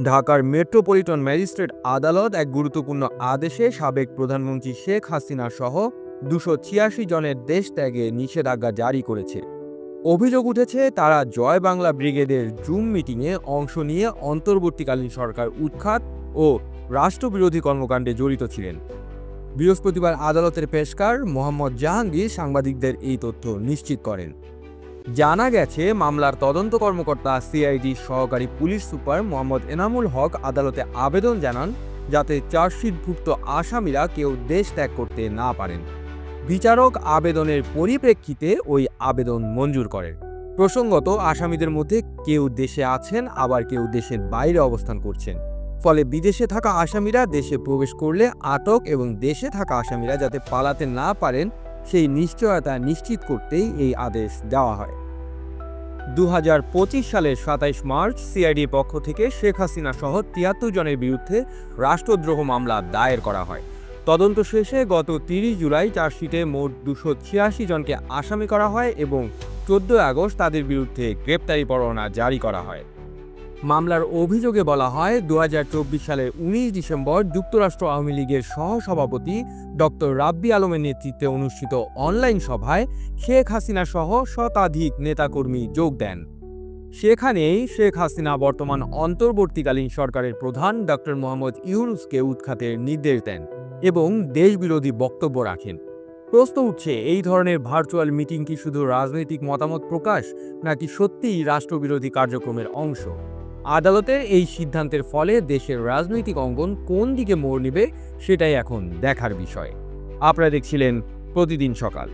ঢাকার metropolitan magistrate আদালত এক গুরুত্বপূর্ণ আদেশে সাবেক প্রধানমন্ত্রী শেখ হাসিনা সহ ২৮৬ জনের দেশ ত্যাগে নিষেধাজ্ঞা জারি করেছে। অভিযোগ উঠেছে তারা জয় বাংলা ব্রিগেডের জুম মিটিংয়ে অংশ নিয়ে অন্তর্বর্তীকালীন সরকার উৎখাত ও রাষ্ট্রবিরোধী কর্মকাণ্ডে জড়িত ছিলেন। বৃহস্পতিবার আদালতের পেশকার মোহাম্মদ জাহাঙ্গীর সাংবাদিকদের এই তথ্য নিশ্চিত করেন। জানা গেছে, মামলার তদন্ত কর্মকর্তা সিআইডি সহকারী পুলিশ সুপার মোহাম্মদ এনামুল হক আদালতে আবেদন জানান যাতে চার্জশিটভুক্ত আসামিরা কেউ দেশ ত্যাগ করতে না পারেন। বিচারক আবেদনের পরিপ্রেক্ষিতে ওই আবেদন মঞ্জুর করেন। প্রসঙ্গত, আসামিদের মধ্যে কেউ দেশে আছেন, আবার কেউ দেশের বাইরে অবস্থান করছেন। ফলে বিদেশে থাকা আসামিরা দেশে প্রবেশ করলে আটক এবং দেশে থাকা আসামিরা যাতে পালাতে না পারেন সেই নিশ্চয়তা নিশ্চিত করতেই এই আদেশ দেওয়া হয়। ২০২৫ সালের ২৭ মার্চ সিআইডির পক্ষ থেকে শেখ হাসিনা সহ ৭৩ জনের বিরুদ্ধে রাষ্ট্রদ্রোহ মামলা দায়ের করা হয়। তদন্ত শেষে গত ৩০ জুলাই চার্জশিটে মোট ২৮৬ জনকে আসামি করা হয় এবং ১৪ আগস্ট তাদের বিরুদ্ধে গ্রেপ্তারি পরোয়ানা জারি করা হয়। মামলার অভিযোগে বলা হয়, ২০২৪ সালের ১৯ ডিসেম্বর যুক্তরাষ্ট্র আওয়ামী লীগের সহসভাপতি ডক্টর রাব্বি আলমের নেতৃত্বে অনুষ্ঠিত অনলাইন সভায় শেখ হাসিনা সহ শতাধিক নেতাকর্মী যোগ দেন। সেখানেই শেখ হাসিনা বর্তমান অন্তর্বর্তীকালীন সরকারের প্রধান ডক্টর মোহাম্মদ ইউনূসকে উৎখাতের নির্দেশ দেন এবং দেশবিরোধী বক্তব্য রাখেন। প্রশ্ন উঠছে, এই ধরনের ভার্চুয়াল মিটিং কি শুধু রাজনৈতিক মতামত প্রকাশ, নাকি সত্যিই রাষ্ট্রবিরোধী কার্যক্রমের অংশ? আদালতের এই সিদ্ধান্তের ফলে দেশের রাজনৈতিক অঙ্গন কোন দিকে মোড় নেবে সেটাই এখন দেখার বিষয়। আপনারা দেখছিলেন প্রতিদিন সকাল।